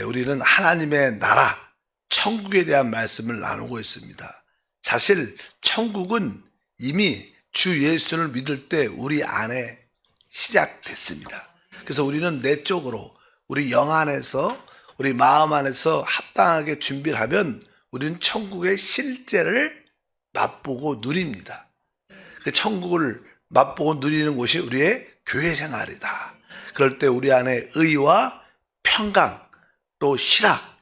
우리는 하나님의 나라, 천국에 대한 말씀을 나누고 있습니다. 사실 천국은 이미 주 예수를 믿을 때 우리 안에 시작됐습니다. 그래서 우리는 내적으로 우리 영 안에서 우리 마음 안에서 합당하게 준비를 하면 우리는 천국의 실제를 맛보고 누립니다. 그 천국을 맛보고 누리는 곳이 우리의 교회 생활이다. 그럴 때 우리 안에 의와 평강, 또 실학,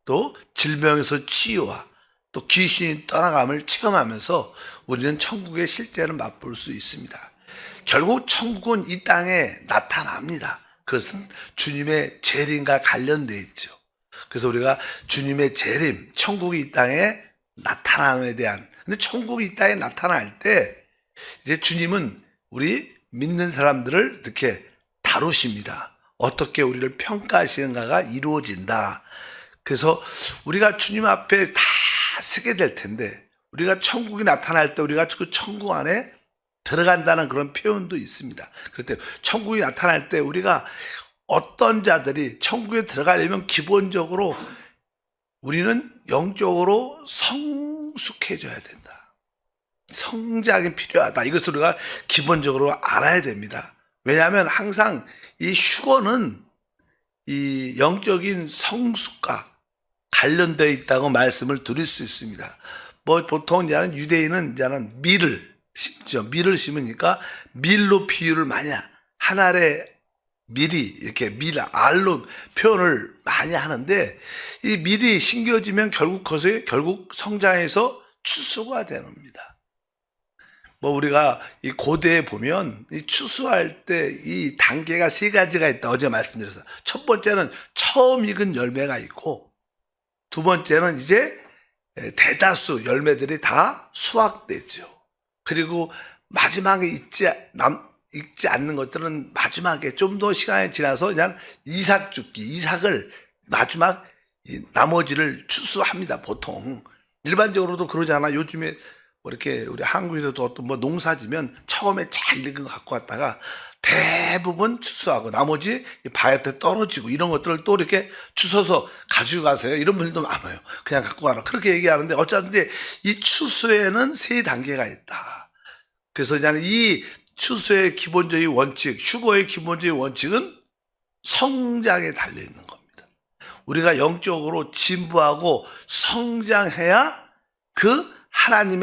또 질병에서 치유와 또 귀신이 떠나감을 체험하면서 우리는 천국의 실제를 맛볼 수 있습니다. 결국 천국은 이 땅에 나타납니다. 그것은 주님의 재림과 관련되어 있죠. 그래서 우리가 주님의 재림, 천국이 이 땅에 나타남에 대한, 근데 천국이 이 땅에 나타날 때 이제 주님은 우리 믿는 사람들을 이렇게 다루십니다. 어떻게 우리를 평가하시는가가 이루어진다. 그래서 우리가 주님 앞에 다 서게 될 텐데, 우리가 천국이 나타날 때 우리가 그 천국 안에 들어간다는 그런 표현도 있습니다. 그럴 때 천국이 나타날 때 우리가 어떤 자들이 천국에 들어가려면 기본적으로 우리는 영적으로 성숙해져야 된다. 성장이 필요하다. 이것을 우리가 기본적으로 알아야 됩니다. 왜냐하면 항상 이 휴거는 이 영적인 성숙과 관련되어 있다고 말씀을 드릴 수 있습니다. 뭐 보통 이제는 유대인은 이제는 밀을 심죠. 밀을 심으니까 밀로 비유를 많이 한 알의 밀이 이렇게 알로 표현을 많이 하는데, 이 밀이 심겨지면 결국 성장해서 추수가 되는 겁니다. 뭐 우리가 이 고대에 보면 이 추수할 때 이 단계가 세 가지가 있다. 어제 말씀드렸어요. 첫 번째는 처음 익은 열매가 있고, 두 번째는 이제 대다수 열매들이 다 수확되죠. 그리고 마지막에 익지 않는 것들은 마지막에 좀 더 시간이 지나서 그냥 이삭을 마지막 나머지를 추수합니다. 보통 일반적으로도 그러잖아. 요즘에 뭐 이렇게 우리 한국에서도 어떤 뭐 농사지면 처음에 잘 익은 거 갖고 왔다가 대부분 추수하고 나머지 바위에 떨어지고 이런 것들을 또 이렇게 주워서 가지고 가세요. 이런 분들도 많아요. 그냥 갖고 가라. 그렇게 얘기하는데 어쨌든 이 추수에는 세 단계가 있다. 그래서 이 추수의 기본적인 원칙, 휴거의 기본적인 원칙은 성장에 달려 있는 겁니다. 우리가 영적으로 진보하고 성장해야 그 하나님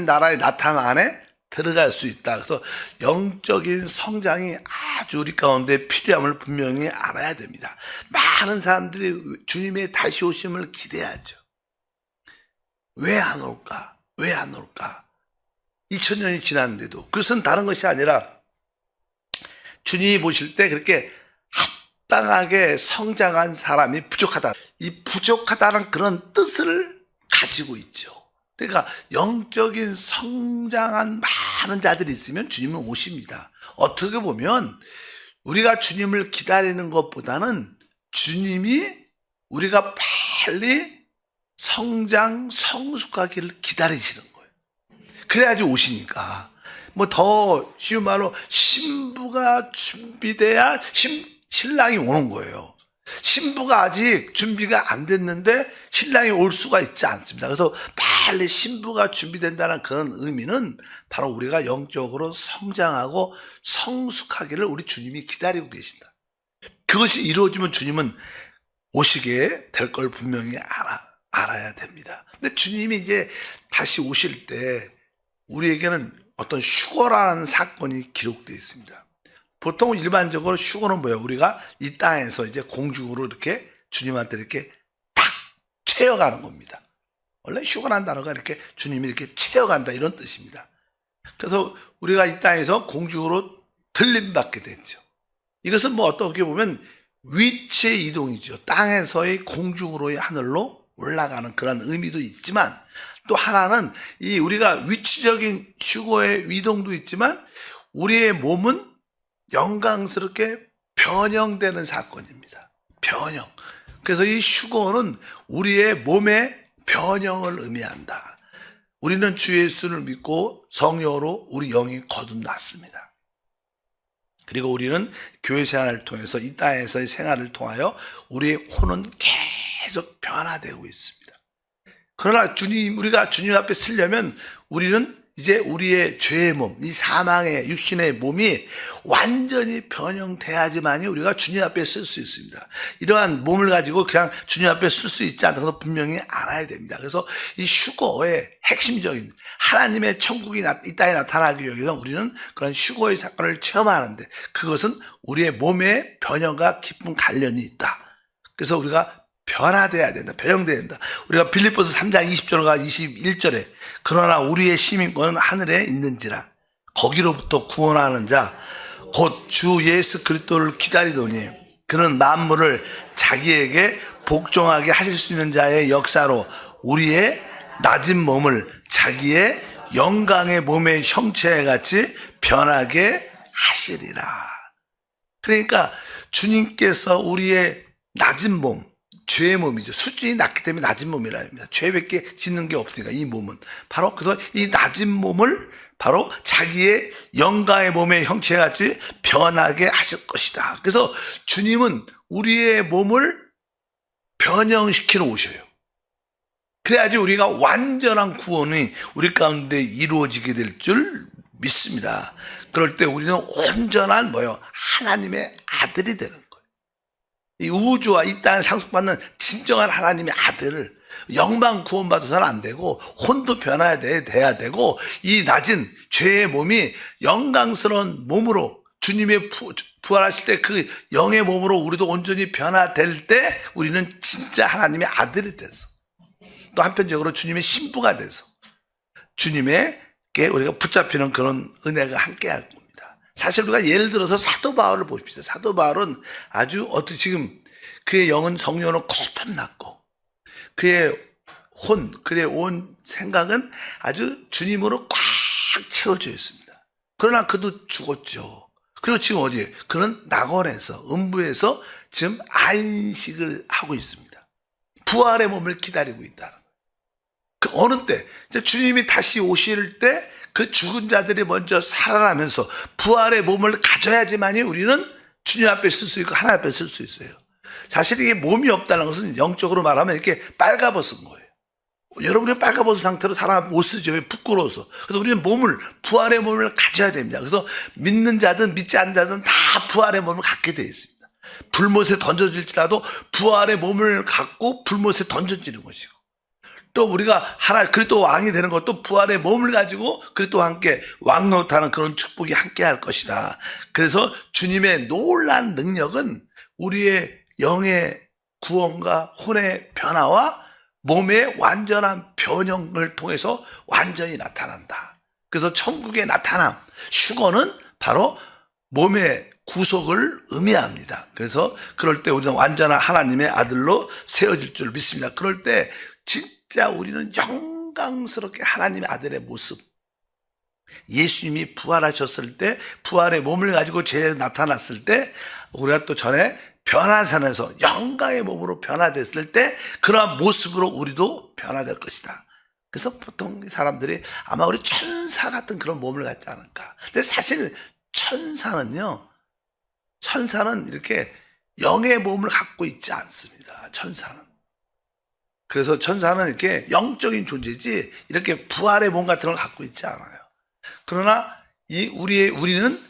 나라의 나타남 안에 들어갈 수 있다. 그래서 영적인 성장이 아주 우리 가운데 필요함을 분명히 알아야 됩니다. 많은 사람들이 주님의 다시 오심을 기대하죠. 왜 안 올까? 왜 안 올까? 2000년이 지났는데도. 그것은 다른 것이 아니라 주님이 보실 때 그렇게 합당하게 성장한 사람이 부족하다. 이 부족하다는 그런 뜻을 가지고 있죠. 그러니까 영적인 성장한 많은 자들이 있으면 주님은 오십니다. 어떻게 보면 우리가 주님을 기다리는 것보다는 주님이 우리가 빨리 성숙하기를 기다리시는 거예요. 그래야지 오시니까. 뭐 더 쉬운 말로 신부가 준비돼야 신랑이 오는 거예요. 신부가 아직 준비가 안 됐는데 신랑이 올 수가 있지 않습니다. 그래서 빨리 신부가 준비된다는 그런 의미는 바로 우리가 영적으로 성장하고 성숙하기를 우리 주님이 기다리고 계신다. 그것이 이루어지면 주님은 오시게 될 걸 분명히 알아야 됩니다. 근데 주님이 이제 다시 오실 때 우리에게는 어떤 휴거라는 사건이 기록되어 있습니다. 보통 일반적으로 휴거는 뭐예요? 우리가 이 땅에서 이제 공중으로 이렇게 주님한테 이렇게 탁 채어가는 겁니다. 원래 휴거라는 단어가 이렇게 주님이 이렇게 채어간다 이런 뜻입니다. 그래서 우리가 이 땅에서 공중으로 들림받게 됐죠. 이것은 뭐 어떻게 보면 위치의 이동이죠. 땅에서의 공중으로의 하늘로 올라가는 그런 의미도 있지만, 또 하나는 이 우리가 위치적인 휴거의 이동도 있지만 우리의 몸은 영광스럽게 변형되는 사건입니다. 변형. 그래서 이 휴거는 우리의 몸의 변형을 의미한다. 우리는 주 예수를 믿고 성령으로 우리 영이 거듭났습니다. 그리고 우리는 교회 생활을 통해서 이 땅에서의 생활을 통하여 우리의 혼은 계속 변화되고 있습니다. 그러나 우리가 주님 앞에 서려면 우리는 이제 우리의 죄의 몸, 이 사망의 육신의 몸이 완전히 변형돼야지만이 우리가 주님 앞에 설 수 있습니다. 이러한 몸을 가지고 그냥 주님 앞에 설 수 있지 않다고 분명히 알아야 됩니다. 그래서 이 휴거의 핵심적인 하나님의 천국이 이 땅에 나타나기 위해서 우리는 그런 휴거의 사건을 체험하는데 그것은 우리의 몸의 변형과 깊은 관련이 있다. 그래서 우리가 변화돼야 된다. 변형돼야 된다. 우리가 빌립보서 3장 20절과 21절에 그러나 우리의 시민권은 하늘에 있는지라 거기로부터 구원하는 자 곧 주 예수 그리스도를 기다리더니 그는 만물을 자기에게 복종하게 하실 수 있는 자의 역사로 우리의 낮은 몸을 자기의 영광의 몸의 형체에 같이 변하게 하시리라. 그러니까 주님께서 우리의 낮은 몸, 죄의 몸이죠. 수준이 낮기 때문에 낮은 몸이라 합니다. 죄밖에 짓는 게 없으니까 이 몸은 바로 그래서 이 낮은 몸을 바로 자기의 영광의 몸의 형체같이 변하게 하실 것이다. 그래서 주님은 우리의 몸을 변형시키러 오셔요. 그래야지 우리가 완전한 구원이 우리 가운데 이루어지게 될 줄 믿습니다. 그럴 때 우리는 온전한 하나님의 아들이 되는 거예요. 이 우주와 이 땅을 상속받는 진정한 하나님의 아들을 영만 구원받아서는 안 되고 혼도 변화돼야 되고 이 낮은 죄의 몸이 영광스러운 몸으로 주님의 부활하실 때 그 영의 몸으로 우리도 온전히 변화될 때 우리는 진짜 하나님의 아들이 돼서 또 한편적으로 주님의 신부가 돼서 주님에게 우리가 붙잡히는 그런 은혜가 함께할 겁니다. 사실 우리가 예를 들어서 사도 바울을 보십시다. 사도 바울은 아주 지금 그의 영은 성령으로 거듭났고 그의 그의 온 생각은 아주 주님으로 꽉 채워져 있습니다. 그러나 그도 죽었죠. 그리고 지금 어디에? 그는 낙원에서 음부에서 지금 안식을 하고 있습니다. 부활의 몸을 기다리고 있다. 그 어느 때 주님이 다시 오실 때 그 죽은 자들이 먼저 살아나면서 부활의 몸을 가져야지만이 우리는 주님 앞에 쓸 수 있고 하나님 앞에 쓸 수 있어요. 사실 이게 몸이 없다는 것은 영적으로 말하면 이렇게 빨가벗은 거예요. 여러분이 빨가벗은 상태로 사람 못 쓰죠. 왜? 부끄러워서. 그래서 우리는 부활의 몸을 가져야 됩니다. 그래서 믿는 자든 믿지 않는 자든 다 부활의 몸을 갖게 되어 있습니다. 불못에 던져질지라도 부활의 몸을 갖고 불못에 던져지는 것이고 또 우리가 그리스도 왕이 되는 것도 부활의 몸을 가지고 그리스도와 함께 왕노릇하는 그런 축복이 함께 할 것이다. 그래서 주님의 놀라운 능력은 우리의 영의 구원과 혼의 변화와 몸의 완전한 변형을 통해서 완전히 나타난다. 그래서 천국의 나타남, 휴거는 바로 몸의 구속을 의미합니다. 그래서 그럴 때 우리는 완전한 하나님의 아들로 세워질 줄 믿습니다. 그럴 때 진짜 우리는 영광스럽게 하나님의 아들의 모습, 예수님이 부활하셨을 때 부활의 몸을 가지고 죄에 나타났을 때 우리가 또 전에 변화산에서 영광의 몸으로 변화됐을 때 그러한 모습으로 우리도 변화될 것이다. 그래서 보통 사람들이 아마 우리 천사 같은 그런 몸을 갖지 않을까. 근데 사실 천사는 이렇게 영의 몸을 갖고 있지 않습니다. 천사는. 그래서 천사는 이렇게 영적인 존재지 이렇게 부활의 몸 같은 걸 갖고 있지 않아요. 그러나 우리는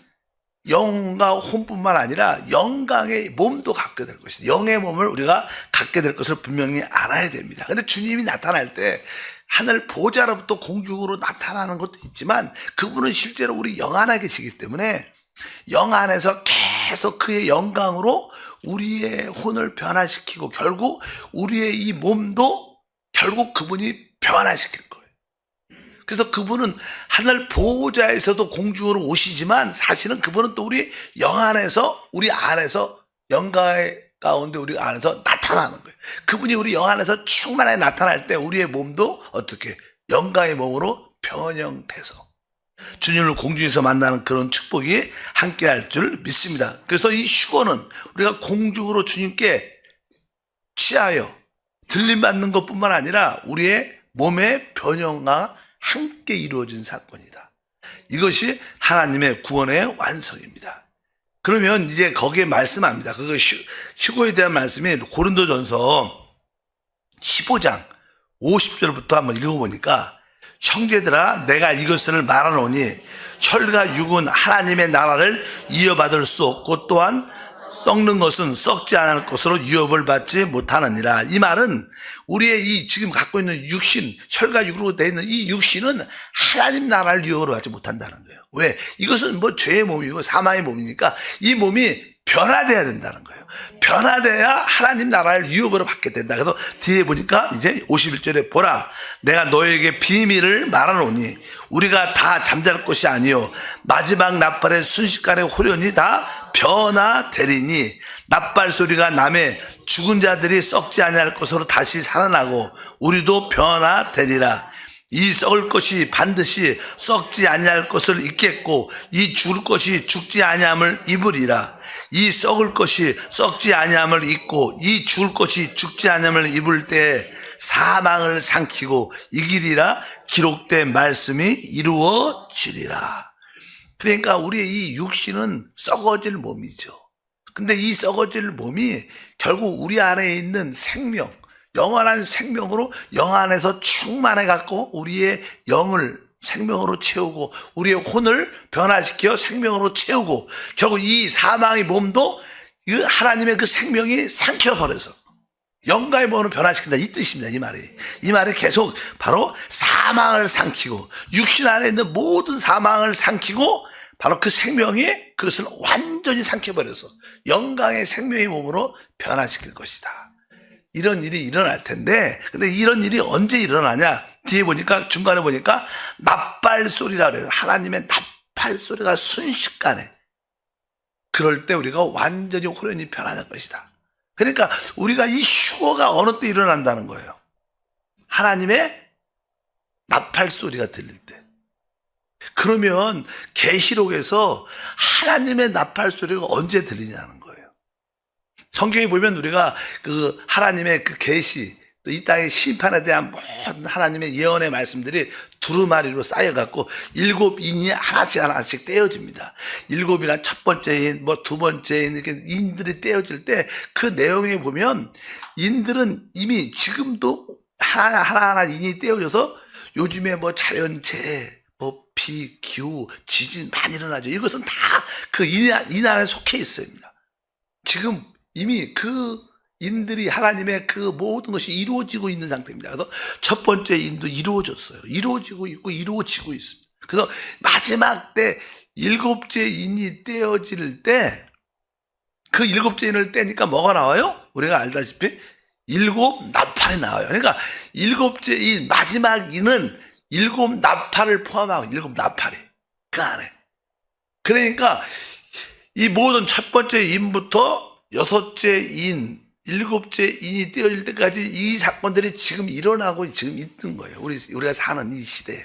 영과 혼뿐만 아니라 영광의 몸도 갖게 될 것이다. 영의 몸을 우리가 갖게 될 것을 분명히 알아야 됩니다. 그런데 주님이 나타날 때 하늘 보좌로부터 공중으로 나타나는 것도 있지만 그분은 실제로 우리 영 안에 계시기 때문에 영 안에서 계속 그의 영광으로 우리의 혼을 변화시키고 결국 우리의 이 몸도 결국 그분이 변화시킬 거예요. 그래서 그분은 하늘 보호자에서도 공중으로 오시지만 사실은 그분은 또 우리 영 안에서 우리 안에서 영광의 가운데 우리 안에서 나타나는 거예요. 그분이 우리 영 안에서 충만하게 나타날 때 우리의 몸도 어떻게 영광의 몸으로 변형돼서 주님을 공중에서 만나는 그런 축복이 함께할 줄 믿습니다. 그래서 이 휴거는 우리가 공중으로 주님께 취하여 들림받는 것뿐만 아니라 우리의 몸의 변형과 함께 이루어진 사건이다. 이것이 하나님의 구원의 완성입니다. 그러면 이제 거기에 말씀합니다. 그거 휴거에 대한 말씀이 고린도전서 15장 50절부터 한번 읽어보니까, 형제들아 내가 이것을 말하노니 혈과 육은 하나님의 나라를 이어받을 수 없고 또한 썩는 것은 썩지 않을 것으로 유업을 받지 못하느니라. 이 말은 우리의 이 지금 갖고 있는 육신, 혈과 육으로 되어 있는 이 육신은 하나님 나라를 유업으로 받지 못한다는 거예요. 왜? 이것은 뭐 죄의 몸이고 사망의 몸이니까 이 몸이 변화돼야 된다는 거예요. 변화돼야 하나님 나라를 유업으로 받게 된다. 그래서 뒤에 보니까 이제 51절에 보라 내가 너에게 비밀을 말하노니 우리가 다 잠잘 것이 아니요 마지막 나팔의 순식간에 호련히 다 변화되리니 나팔 소리가 나매 죽은 자들이 썩지 아니할 것으로 다시 살아나고 우리도 변화되리라. 이 썩을 것이 반드시 썩지 아니할 것을 입겠고 이 죽을 것이 죽지 아니함을 입으리라. 이 썩을 것이 썩지 아니함을 입고 이 죽을 것이 죽지 아니함을 입을 때 사망을 삼키고 이기리라. 기록된 말씀이 이루어지리라. 그러니까 우리의 이 육신은 썩어질 몸이죠. 근데 이 썩어질 몸이 결국 우리 안에 있는 생명, 영원한 생명으로 영 안에서 충만해 갖고 우리의 영을 생명으로 채우고 우리의 혼을 변화시켜 생명으로 채우고 결국 이 사망의 몸도 하나님의 그 생명이 삼켜버려서 영광의 몸으로 변화시킨다, 이 뜻입니다. 이 말이 계속 바로 사망을 삼키고 육신 안에 있는 모든 사망을 삼키고 바로 그 생명이 그것을 완전히 삼켜버려서 영광의 생명의 몸으로 변화시킬 것이다. 이런 일이 일어날 텐데, 근데 이런 일이 언제 일어나냐? 뒤에 보니까, 중간에 보니까 나팔 소리라 그래요. 하나님의 나팔 소리가 순식간에. 그럴 때 우리가 완전히 호련히 변화할 것이다. 그러니까 우리가 이 휴거가 어느 때 일어난다는 거예요. 하나님의 나팔 소리가 들릴 때. 그러면 계시록에서 하나님의 나팔 소리가 언제 들리냐는 거예요. 성경에 보면 우리가 그 하나님의 그 계시, 또 이 땅의 심판에 대한 모든 하나님의 예언의 말씀들이 두루마리로 쌓여갖고 7인이 하나씩 떼어집니다. 7이나 첫 번째 인, 뭐 두 번째 인, 이렇게 인들이 떼어질 때 그 내용에 보면 인들은 이미 지금도 하나하나 인이 떼어져서 요즘에 뭐 자연재해, 뭐 비, 기후, 지진 많이 일어나죠. 이것은 다 그 인 안에 속해 있습니다. 지금 이미 그 인들이 하나님의 그 모든 것이 이루어지고 있는 상태입니다. 그래서 첫 번째 인도 이루어졌어요. 이루어지고 있고 이루어지고 있습니다. 그래서 마지막 때 7째 인이 떼어질 때 그 7째 인을 떼니까 뭐가 나와요? 우리가 알다시피 7 나팔이 나와요. 그러니까 7째 인, 마지막 인은 7 나팔을 포함하고 7 나팔이 그 안에. 그러니까 이 모든 첫 번째 인부터 6째 인, 7째 인이 떼어질 때까지 이 사건들이 지금 일어나고 지금 있는 거예요. 우리가 사는 이 시대에.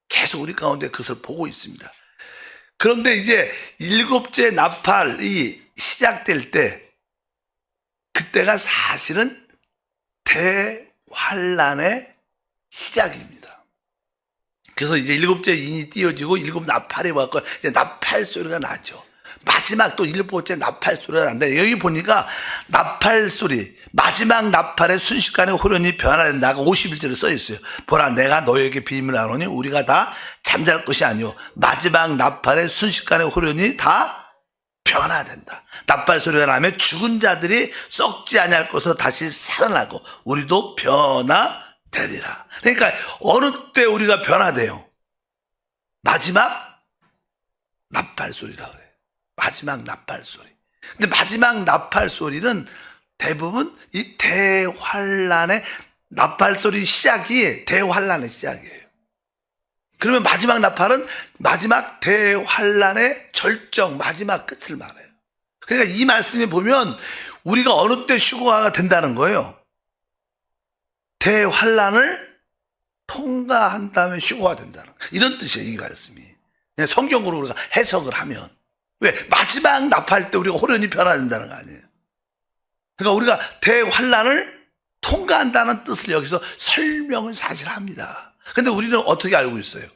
계속 우리 가운데 그것을 보고 있습니다. 그런데 이제 7째 나팔이 시작될 때, 그때가 사실은 대환란의 시작입니다. 그래서 이제 7째 인이 띄어지고 7 나팔이 왔고, 이제 나팔 소리가 나죠. 마지막 또 7번째 나팔 소리가 난다. 여기 보니까 나팔 소리, 마지막 나팔의 순식간에 호련히 변화된다가 51절에 써 있어요. 보라 내가 너에게 비밀을 하노니 우리가 다 잠잘 것이 아니오 마지막 나팔의 순식간에 호련히 다 변화된다. 나팔 소리가 나면 죽은 자들이 썩지 아니할 것으로 다시 살아나고 우리도 변화되리라. 그러니까 어느 때 우리가 변화돼요? 마지막 나팔 소리라 그래요. 마지막 나팔 소리. 근데 마지막 나팔 소리는 대부분 이 대환란의 나팔 소리 시작이 대환란의 시작이에요. 그러면 마지막 나팔은 마지막 대환란의 절정, 마지막 끝을 말해요. 그러니까 이 말씀에 보면 우리가 어느 때 휴거가 된다는 거예요. 대환란을 통과한 다음에 휴거가 된다는 거예요. 이런 뜻이에요, 이 말씀이. 그냥 성경으로 우리가 해석을 하면. 왜? 마지막 나팔 때 우리가 호련히 변화된다는 거 아니에요. 그러니까 우리가 대환란을 통과한다는 뜻을 여기서 설명을 사실 합니다. 근데 우리는 어떻게 알고 있어요?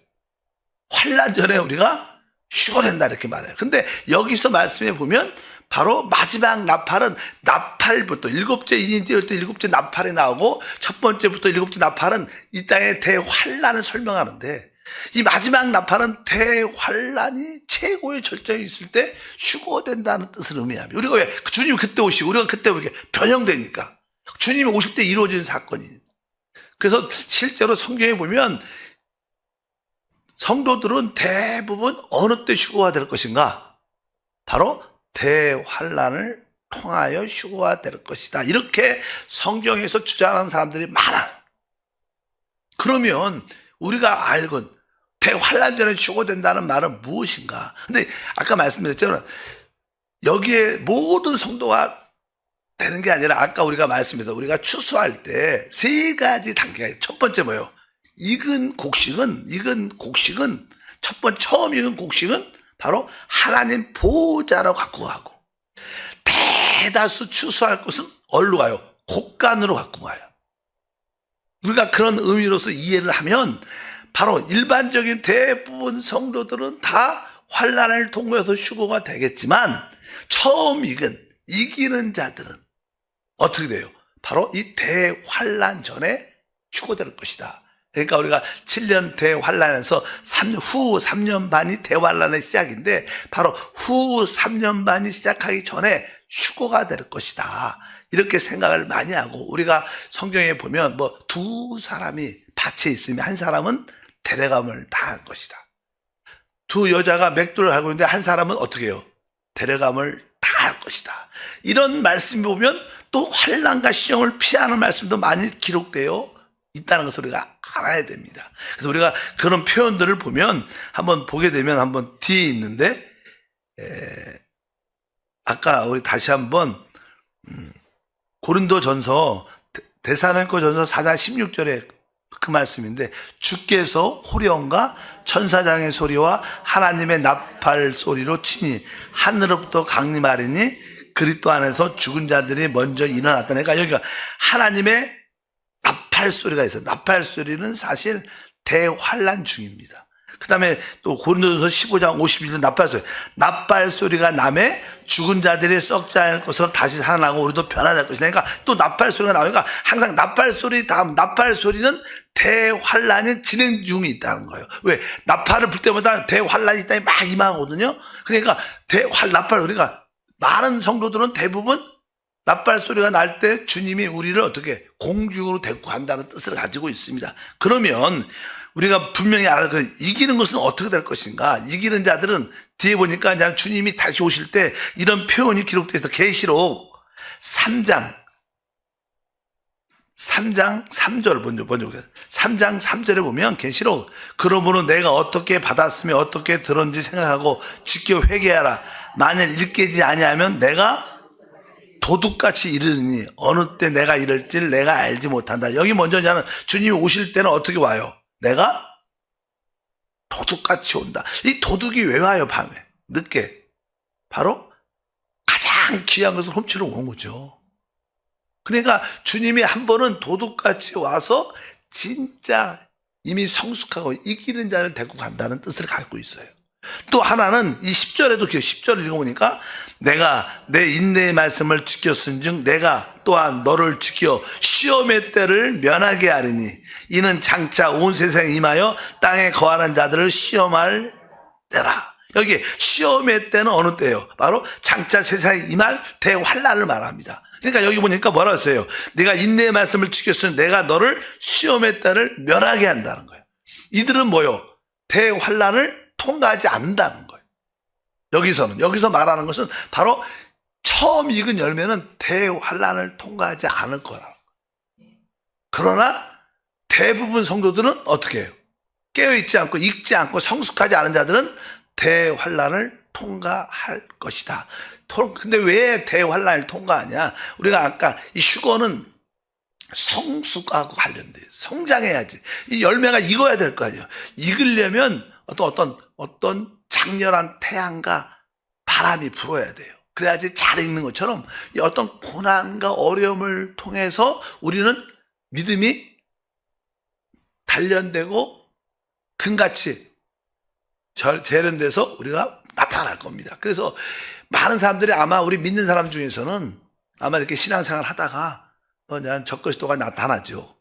환란 전에 우리가 휴거된다 이렇게 말해요. 근데 여기서 말씀해 보면 바로 마지막 나팔은 나팔부터 일곱째 인이 띄울 때 일곱째 나팔이 나오고 첫 번째부터 일곱째 나팔은 이 땅의 대환란을 설명하는데 이 마지막 나팔은 대환란이 최고의 절정이 있을 때 휴거된다는 뜻을 의미합니다. 우리가 왜 주님이 그때 오시고 우리가 그때 이렇게 변형되니까 주님이 오실 때 이루어진 사건이. 그래서 실제로 성경에 보면 성도들은 대부분 어느 때 휴거가 될 것인가? 바로 대환란을 통하여 휴거가 될 것이다. 이렇게 성경에서 주장하는 사람들이 많아요. 그러면 우리가 알건 대환란 전에 휴거된다는 말은 무엇인가? 근데 아까 말씀드렸잖아요. 여기에 모든 성도가 되는 게 아니라 아까 우리가 말씀해서 우리가 추수할 때 세 가지 단계가 있어요. 첫 번째 뭐예요? 익은 곡식은 처음 익은 곡식은 바로 하나님 보호자로 갖고 가고 대다수 추수할 것은 어디로 가요? 곡간으로 갖고 가요. 우리가 그런 의미로서 이해를 하면 바로 일반적인 대부분 성도들은 다 환난을 통과해서 휴거가 되겠지만 처음 이기는 자들은 어떻게 돼요? 바로 이 대환난 전에 휴거될 것이다. 그러니까 우리가 7년 대환란에서 후 3년 반이 대환란의 시작인데 바로 후 3년 반이 시작하기 전에 휴거가 될 것이다. 이렇게 생각을 많이 하고 우리가 성경에 보면 뭐 두 사람이 밭에 있으면 한 사람은 데려감을 당할 것이다. 두 여자가 맥도를 하고 있는데 한 사람은 어떻게 해요? 데려감을 당할 것이다. 이런 말씀 보면 또 환난과 시험을 피하는 말씀도 많이 기록되어 있다는 것을 우리가 알아야 됩니다. 그래서 우리가 그런 표현들을 보면 한번 보게 되면 한번 뒤에 있는데 아까 우리 다시 한번 고린도전서 데살로니가전서 4장 16절에 그 말씀인데 주께서 호령과 천사장의 소리와 하나님의 나팔 소리로 치니 하늘로부터 강림하리니 그리스도 안에서 죽은 자들이 먼저 일어났다. 그러니까 여기가 하나님의 나팔 소리가 있어요. 나팔 소리는 사실 대환란 중입니다. 그 다음에 또 고린도전서 15장 51절 나팔 소리. 나팔 소리가 남에 죽은 자들이 썩지 않을 것으로 다시 살아나고 우리도 변화될 것이다. 그러니까 또 나팔 소리가 나오니까 항상 나팔 소리 다음 나팔 소리는 대환란이 진행 중에 있다는 거예요. 왜? 나팔을 불 때마다 대환란이 있다니 막 임하거든요. 그러니까 나팔 소리가 많은 성도들은 대부분 나팔 소리가 날 때 주님이 우리를 어떻게 공중으로 데리고 간다는 뜻을 가지고 있습니다. 그러면 우리가 분명히 알아야 이기는 것은 어떻게 될 것인가? 이기는 자들은 뒤에 보니까 이제 주님이 다시 오실 때 이런 표현이 기록되어 있어. 계시록 3장 3절 먼저 3장 3절에 보면 계시록 그러므로 내가 어떻게 받았으며 어떻게 들었는지 생각하고 지켜 회개하라. 만일 읽게지 아니하면 내가 도둑같이 이르니 어느 때 내가 이럴지 내가 알지 못한다. 여기 먼저 이제는 주님이 오실 때는 어떻게 와요? 내가 도둑같이 온다. 이 도둑이 왜 와요? 밤에 늦게 바로 가장 귀한 것을 훔치러 오는 거죠. 그러니까 주님이 한 번은 도둑같이 와서 진짜 이미 성숙하고 이기는 자를 데리고 간다는 뜻을 갖고 있어요. 또 하나는 이 10절에도 10절을 읽어보니까 내가 내 인내의 말씀을 지켰은즉 내가 또한 너를 지켜 시험의 때를 면하게 하리니 이는 장차 온 세상에 임하여 땅에 거하는 자들을 시험할 때라. 여기 시험의 때는 어느 때예요? 바로 장차 세상에 임할 대환난을 말합니다. 그러니까 여기 보니까 뭐라고 했어요? 내가 인내의 말씀을 지켰으니 내가 너를 시험의 때를 면하게 한다는 거예요. 이들은 뭐요? 대환난을 통과하지 않는다는 거예요. 여기서 말하는 것은 바로 처음 익은 열매는 대환난을 통과하지 않을 거라고. 그러나 대부분 성도들은 어떻게 해요? 깨어있지 않고 익지 않고 성숙하지 않은 자들은 대환난을 통과할 것이다. 근데 왜 대환난을 통과하냐? 우리가 아까 이 휴거는 성숙하고 관련돼요. 성장해야지. 이 열매가 익어야 될 거 아니에요. 익으려면 어떤 장렬한 태양과 바람이 불어야 돼요. 그래야지 잘 익는 것처럼 이 어떤 고난과 어려움을 통해서 우리는 믿음이 단련되고 금같이 재련돼서 우리가 나타날 겁니다. 그래서 많은 사람들이 아마 우리 믿는 사람 중에서는 아마 이렇게 신앙생활 하다가 적그리스도가 나타나죠.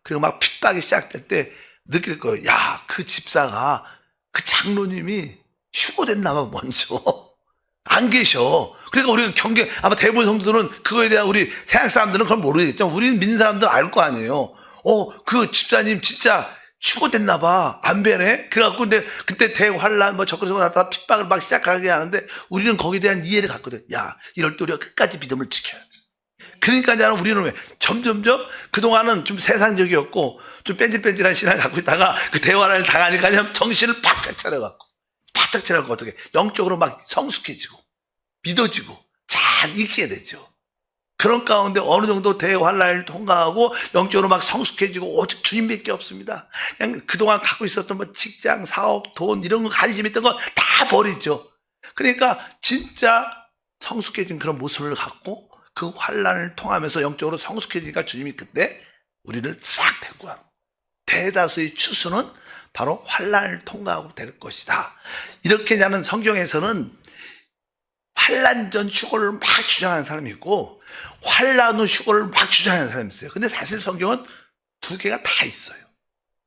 그리고 막 핍박이 시작될 때 느낄 거예요. 야, 그 집사가, 그 장로님이 휴거됐나 봐, 먼저. 안 계셔. 그러니까 우리가 아마 대부분 성도들은 그거에 대한 우리 세상 사람들은 그걸 모르겠지만 우리는 믿는 사람들 알 거 아니에요. 그 집사님 진짜 휴거됐나 봐. 안 뵈네. 그래갖고 근데 그때 대환란 적그리스도가 나타나 핍박을 막 시작하게 하는데 우리는 거기에 대한 이해를 갖거든. 야, 이럴 때 우리가 끝까지 믿음을 지켜야 돼. 그러니까 이제 우리는 왜 점점점 그동안은 좀 세상적이었고 좀 뺀질뺀질한 신앙을 갖고 있다가 그 대환란을 당하니까 정신을 바짝 차려갖고 어떻게 영적으로 막 성숙해지고 믿어지고 잘 익히게 되죠. 그런 가운데 어느 정도 대환란을 통과하고 영적으로 막 성숙해지고 오직 주님밖에 없습니다. 그냥 그동안 갖고 있었던 뭐 직장, 사업, 돈 이런 거 관심 있던 거 다 버리죠. 그러니까 진짜 성숙해진 그런 모습을 갖고 그 환란을 통하면서 영적으로 성숙해지니까 주님이 그때 우리를 싹 데리고 가고 대다수의 추수는 바로 환란을 통과하고 될 것이다. 이렇게 나는 성경에서는 환란 전 휴거를 막 주장하는 사람이 있고 환란 후 휴거를 막 주장하는 사람이 있어요. 근데 사실 성경은 두 개가 다 있어요.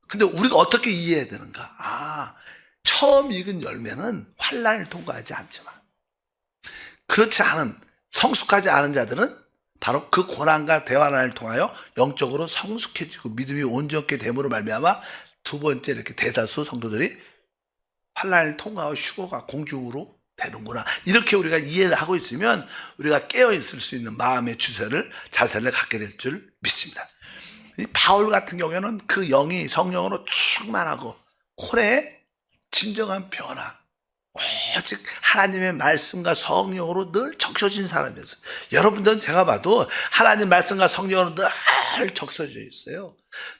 근데 우리가 어떻게 이해해야 되는가? 처음 익은 열매는 환란을 통과하지 않지만 그렇지 않은 성숙하지 않은 자들은 바로 그 고난과 대환란을 통하여 영적으로 성숙해지고 믿음이 온전케 됨으로 말미암아 두 번째 이렇게 대다수 성도들이 환란을 통과하고 휴거가 공중으로 되는구나. 이렇게 우리가 이해를 하고 있으면 우리가 깨어있을 수 있는 마음의 자세를 갖게 될 줄 믿습니다. 이 바울 같은 경우에는 그 영이 성령으로 충만하고 홀에 진정한 변화, 오직 하나님의 말씀과 성령으로 늘 적셔진 사람이었어요. 여러분들은 제가 봐도 하나님 말씀과 성령으로 늘 적셔져 있어요.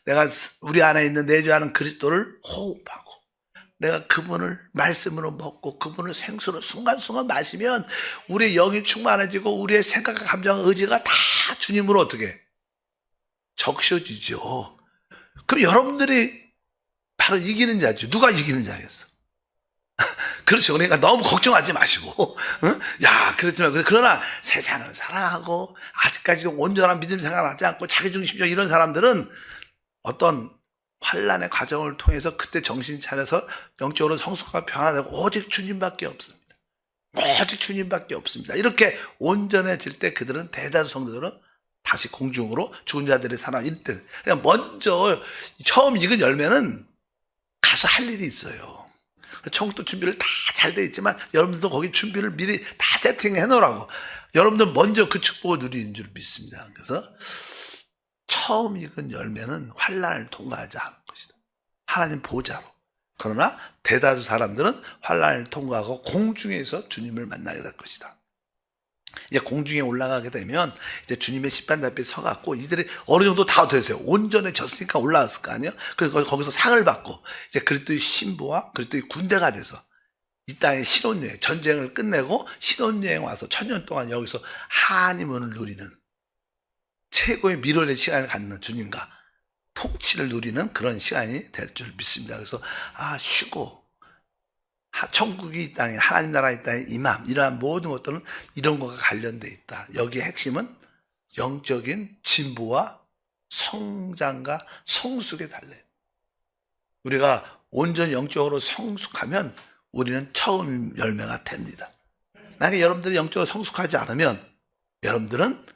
내가 우리 안에 있는 내주하는 그리스도를 호흡하고 내가 그분을 말씀으로 먹고 그분을 생수로 순간순간 마시면 우리의 영이 충만해지고 우리의 생각과 감정, 의지가 다 주님으로 어떻게 적셔지죠. 그럼 여러분들이 바로 이기는 자죠. 누가 이기는 자겠어? 그렇죠. 그러니까 너무 걱정하지 마시고, 응? 야, 그렇지만, 그러나 세상을 사랑하고, 아직까지도 온전한 믿음 생활하지 않고, 자기중심적 이런 사람들은 어떤 환란의 과정을 통해서 그때 정신 차려서 영적으로 성숙하고 변화되고, 오직 주님밖에 없습니다. 오직 주님밖에 없습니다. 이렇게 온전해질 때 그들은 대다수 성도들은 다시 공중으로 죽은 자들의 살아 있든, 그냥 먼저 처음 익은 열매는 가서 할 일이 있어요. 천국도 준비를 다 잘 돼 있지만 여러분들도 거기 준비를 미리 다 세팅해 놓으라고. 여러분들 먼저 그 축복을 누리는 줄 믿습니다. 그래서 처음 익은 열매는 환란을 통과하지 않은 것이다. 하나님 보좌로. 그러나 대다수 사람들은 환란을 통과하고 공중에서 주님을 만나게 될 것이다. 이제 공중에 올라가게 되면 이제 주님의 십판 앞에 서갖고 이들이 어느 정도 다 되세요. 온전해졌으니까 올라왔을 거 아니에요. 그래서 거기서 상을 받고 이제 그리스도의 신부와 그리스도의 군대가 돼서 이 땅의 신혼여행, 전쟁을 끝내고 신혼여행 와서 1000년 동안 여기서 하나님을 누리는 최고의 미련의 시간을 갖는 주님과 통치를 누리는 그런 시간이 될 줄 믿습니다. 그래서 휴고, 천국이 이 땅에, 하나님 나라 이 땅에 임함, 이러한 모든 것들은 이런 것과 관련되어 있다. 여기의 핵심은 영적인 진보와 성장과 성숙에 달려요. 우리가 온전히 영적으로 성숙하면 우리는 처음 열매가 됩니다. 만약에 여러분들이 영적으로 성숙하지 않으면 여러분들은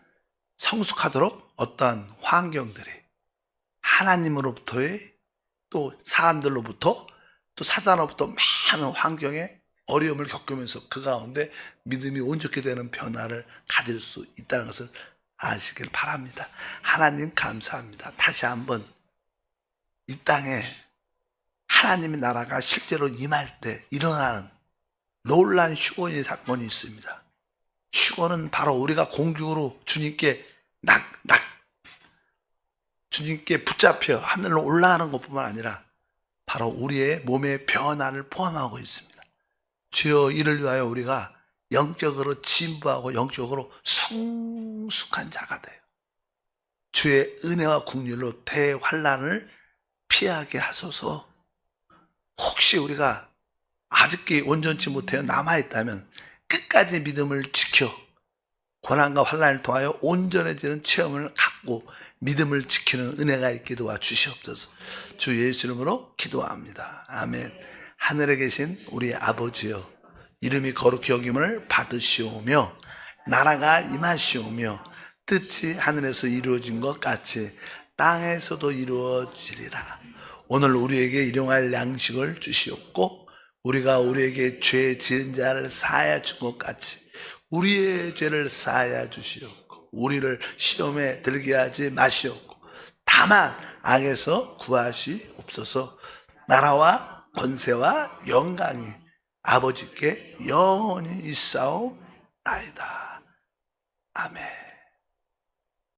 성숙하도록 어떠한 환경들이 하나님으로부터의 또 사람들로부터 또 사단으로부터 많은 환경에 어려움을 겪으면서 그 가운데 믿음이 온전케 되는 변화를 가질 수 있다는 것을 아시길 바랍니다. 하나님 감사합니다. 다시 한번 이 땅에 하나님의 나라가 실제로 임할 때 일어나는 놀라운 휴거의 사건이 있습니다. 휴거는 바로 우리가 공중으로 주님께 붙잡혀 하늘로 올라가는 것뿐만 아니라 바로 우리의 몸의 변화를 포함하고 있습니다. 주여, 이를 위하여 우리가 영적으로 진부하고 영적으로 성숙한 자가 돼요. 주의 은혜와 긍휼로 대환란을 피하게 하소서. 혹시 우리가 아직도 온전치 못해 남아있다면 끝까지 믿음을 지켜 고난과 환난을 통하여 온전해지는 체험을 갖고 믿음을 지키는 은혜가 있게 도와 주시옵소서. 주 예수 이름으로 기도합니다. 아멘. 하늘에 계신 우리 아버지여, 이름이 거룩히 여김을 받으시오며 나라가 임하시오며 뜻이 하늘에서 이루어진 것 같이 땅에서도 이루어지리라. 오늘 우리에게 일용할 양식을 주시옵고 우리가 우리에게 죄 지은 자를 사하여 준 것 같이 우리의 죄를 사하여 주시옵고 우리를 시험에 들게 하지 마시옵고 다만 악에서 구하시옵소서. 나라와 권세와 영광이 아버지께 영원히 있사옵나이다. 아멘.